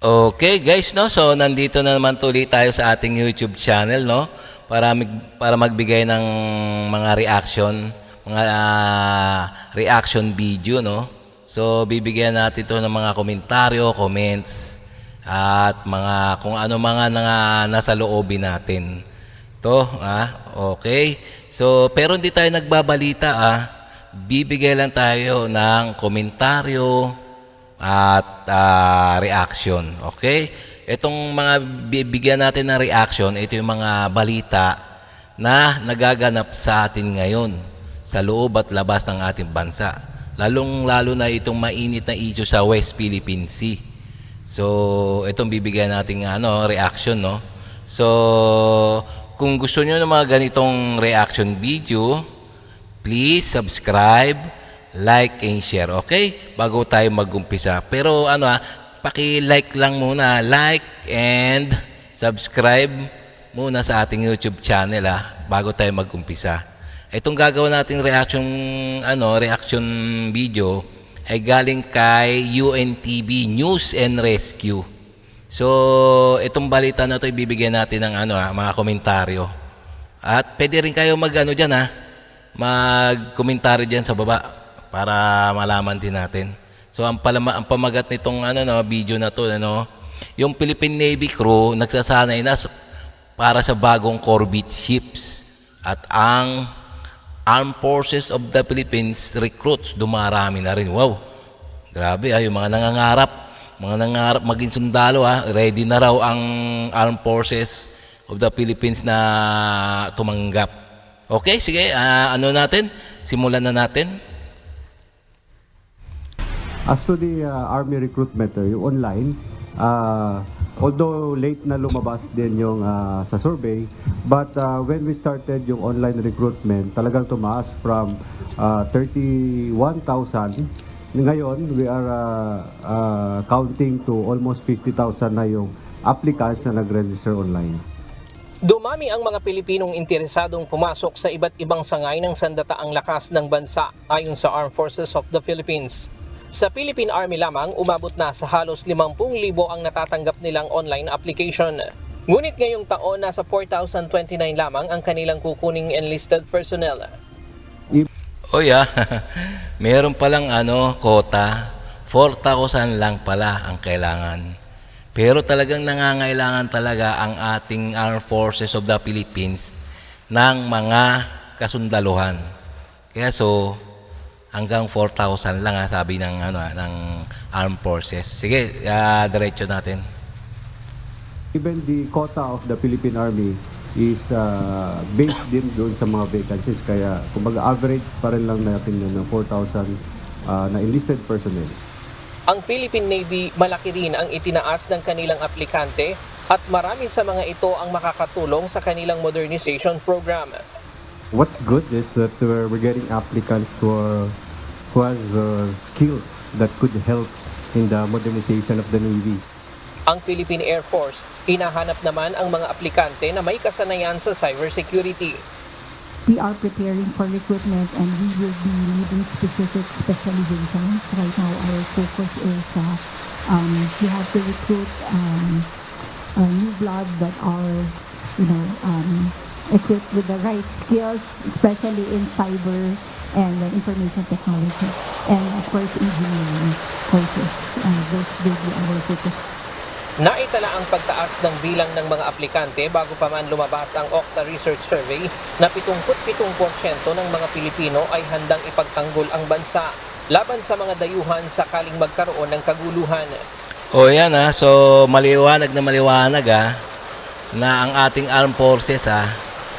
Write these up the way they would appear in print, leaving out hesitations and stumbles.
Okay guys, no? So nandito na naman tuloy tayo sa ating YouTube channel, no? Para magbigay ng mga reaction video, no? So bibigyan natin 'to ng mga komentaryo, comments at mga kung ano mga nasa loobin natin. Okay. So pero hindi tayo nagbabalita, bibigay lang tayo ng komentaryo at reaction. Okay? Itong mga bibigyan natin ng reaction, ito yung mga balita na nagaganap sa atin ngayon sa loob at labas ng ating bansa. Lalong-lalo na itong mainit na issue sa West Philippine Sea. So, itong bibigyan natin reaction, no? So, kung gusto niyo ng mga ganitong reaction video, please subscribe, like and share, okay? Bago tayo mag-umpisa. Pero paki-like lang muna, like and subscribe muna sa ating YouTube channel bago tayo mag-umpisa. Itong gagawin nating reaction video ay galing kay UNTV News and Rescue. So, itong balita na 'to ibibigay natin ng mga komentaryo. At pwede rin kayo mag-komentaryo diyan sa baba para malaman din natin. So ang pamagat nitong video na 'to, yung Philippine Navy crew nagsasanay na para sa bagong corvette ships at ang Armed Forces of the Philippines recruits dumarami na rin. Wow. Grabe yung mga nangangarap maging sundalo ready na raw ang Armed Forces of the Philippines na tumanggap. Okay, sige, simulan na natin. As to the Army recruitment, yung online, although late na lumabas din yung sa survey, but when we started yung online recruitment, talagang tumaas from 31,000. Ngayon, we are counting to almost 50,000 na yung applicants na nag-register online. Dumami ang mga Pilipinong interesadong pumasok sa iba't ibang sangay ng sandataang lakas ng bansa ayon sa Armed Forces of the Philippines. Sa Philippine Army lamang, umabot na sa halos 50,000 ang natatanggap nilang online application. Ngunit ngayong taon, nasa 4,029 lamang ang kanilang kukuning enlisted personnel. Meron palang quota, 4,000 lang pala ang kailangan. Pero talagang nangangailangan talaga ang ating Armed Forces of the Philippines ng mga kasundaluhan. Kaya hanggang 4,000 lang sabi ng Armed Forces. Sige, diretso natin. Even the quota of the Philippine Army is based din doon sa mga vacancies. Kaya kumbaga average pa rin lang natin ng 4,000 na enlisted personnel. Ang Philippine Navy malaki rin ang itinaas ng kanilang aplikante at marami sa mga ito ang makakatulong sa kanilang modernization program. What's good is that we're getting applicants who has skills that could help in the modernization of the Navy. Ang Philippine Air Force, hinahanap naman ang mga aplikante na may kasanayan sa cybersecurity. We are preparing for recruitment and we will be needing specific specializations. Right now, our focus is we have to recruit new blood that are, equipped with the right skills, especially in cyber and information technology, and of course, engineering courses. Those will be our focus. Naitala ang pagtaas ng bilang ng mga aplikante bago pa man lumabas ang Okta Research Survey na 77% ng mga Pilipino ay handang ipagtanggol ang bansa laban sa mga dayuhan sakaling magkaroon ng kaguluhan. So maliwanag na ang ating Armed Forces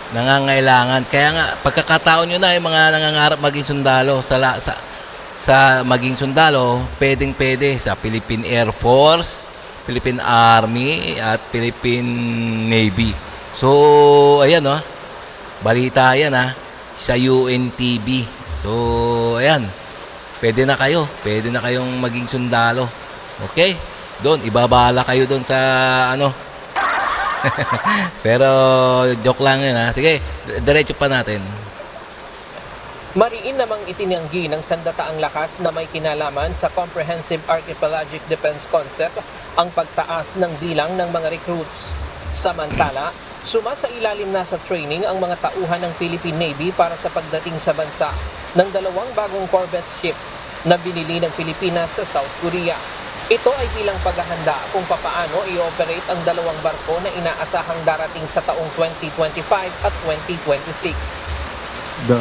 nangangailangan. Kaya nga pagkakataon nyo na yung mga nangangarap maging sundalo sa maging sundalo, pwede sa Philippine Air Force, Philippine Army at Philippine Navy. So, balita sa UNTV. So, pwede na kayong maging sundalo. Okay? Doon, ibabala kayo doon sa Pero, joke lang yun Sige, diretso pa natin. Mariin namang itinanggi ng Sandataang Lakas na may kinalaman sa Comprehensive Archipelagic Defense Concept ang pagtaas ng bilang ng mga recruits. Samantala, sumasailalim na sa training ang mga tauhan ng Philippine Navy para sa pagdating sa bansa ng 2 bagong corvette ship na binili ng Pilipinas sa South Korea. Ito ay bilang paghahanda kung papaano i-operate ang 2 barko na inaasahang darating sa taong 2025 at 2026. The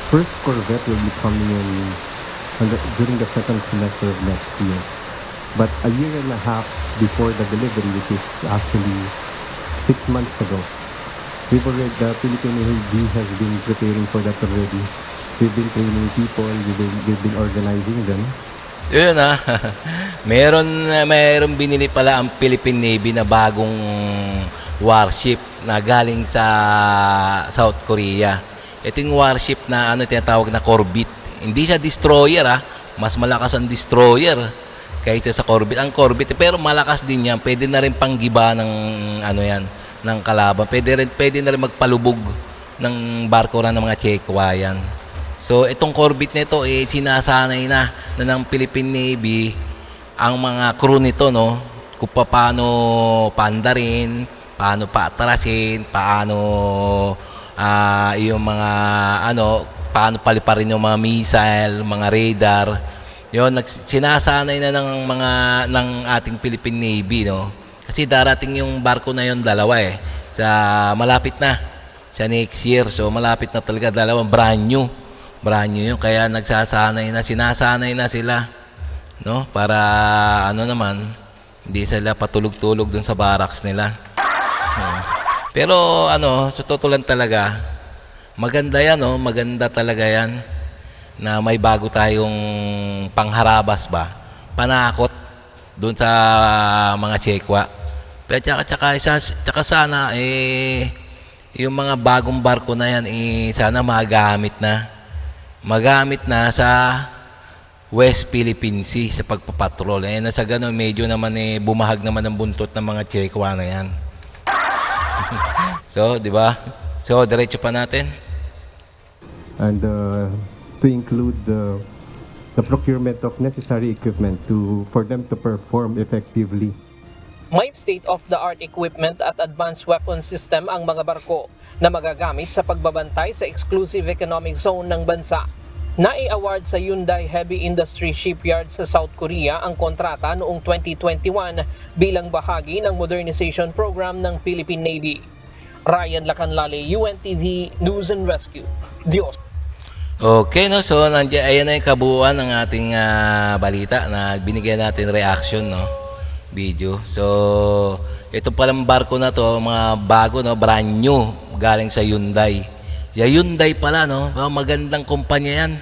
first corvette will be coming in during the second semester of next year. But a year and a half before the delivery, which is actually 6 months ago, the Philippine Navy has been preparing for that already. We've been training people, we've been organizing them. Yun mayroon binili pala ang Philippine Navy na bagong warship na galing sa South Korea. Ito yung warship na tinatawag na Corvette. Hindi siya destroyer mas malakas ang destroyer kaysa sa Corvette. Ang Corvette pero malakas din yan. Pwede na rin panggiba ng ng kalaban. Pwede na rin magpalubog ng barko ng mga Chekwa yan. So itong Corvette nito sinasanay na ng Philippine Navy ang mga crew nito kung paano paandarin, paano paatrasin, paano yung mga paano paliparin yung mga missile, mga radar. Yon sinasanay na ng ating Philippine Navy Kasi darating yung barko na yon dalawa sa malapit na sa next year. So malapit na talaga dalawang brand new yun, kaya sinasanay na sila para naman hindi sila patulog-tulog dun sa barracks nila. Pero sa totoo lang talaga maganda yan maganda talaga yan na may bago tayong pangharabas panakot dun sa mga Chekwa. Pero tsaka sana yung mga bagong barko na yan sana magamit na sa West Philippine Sea sa pagpapatrol. Nasa ganun medyo naman bumahag naman ang buntot ng mga Chekwa na yan. So, di ba? So, diretso pa natin. And to include the procurement of necessary equipment for them to perform effectively. May state-of-the-art equipment at advanced weapon system ang mga barko na magagamit sa pagbabantay sa exclusive economic zone ng bansa. Nai-award sa Hyundai Heavy Industry Shipyard sa South Korea ang kontrata noong 2021 bilang bahagi ng modernization program ng Philippine Navy. Ryan Lacanlale, UNTV News and Rescue. Dios. Okay, so ayan na yung kabuuan ng ating balita na binigyan natin reaction, video. So, ito palang barko na to, mga bago, brand new, galing sa Hyundai. Hyundai pala, magandang kumpanya yan.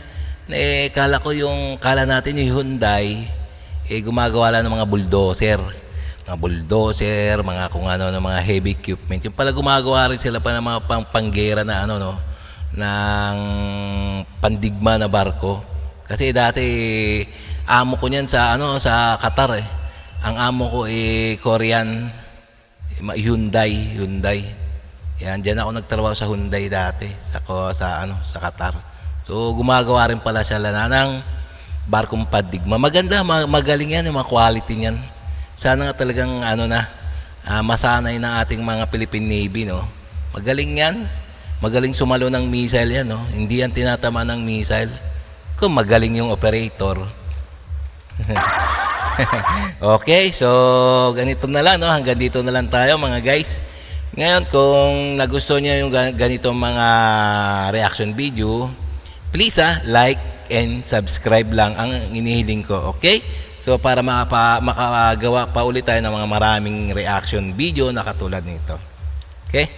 Kala natin yung Hyundai, gumagawa lang ng mga bulldozer. Mga kung ano, mga heavy equipment. Yung pala gumagawa rin sila pa ng mga panggera na ng pandigma na barko. Kasi dati amo ko niyan sa Qatar Ang amo ko Korean Hyundai. Yan, diyan ako nagtrabaho sa Hyundai dati sa Qatar. So gumagawa rin pala siya ng barkong pandigma. Maganda, magaling yan yung mga quality niyan. Sana nga talagang masanay ng ating mga Philippine Navy, Magaling yan. Magaling sumalo ng missile yan, Hindi yan tinatama ng missile. Kung magaling yung operator. Okay, so ganito na lang, Hanggang dito na lang tayo, mga guys. Ngayon, kung nagustuhan niyo yung ganito mga reaction video, please like and subscribe lang ang inihiling ko, okay? So para makagawa pa ulit tayo ng mga maraming reaction video na katulad nito. Okay?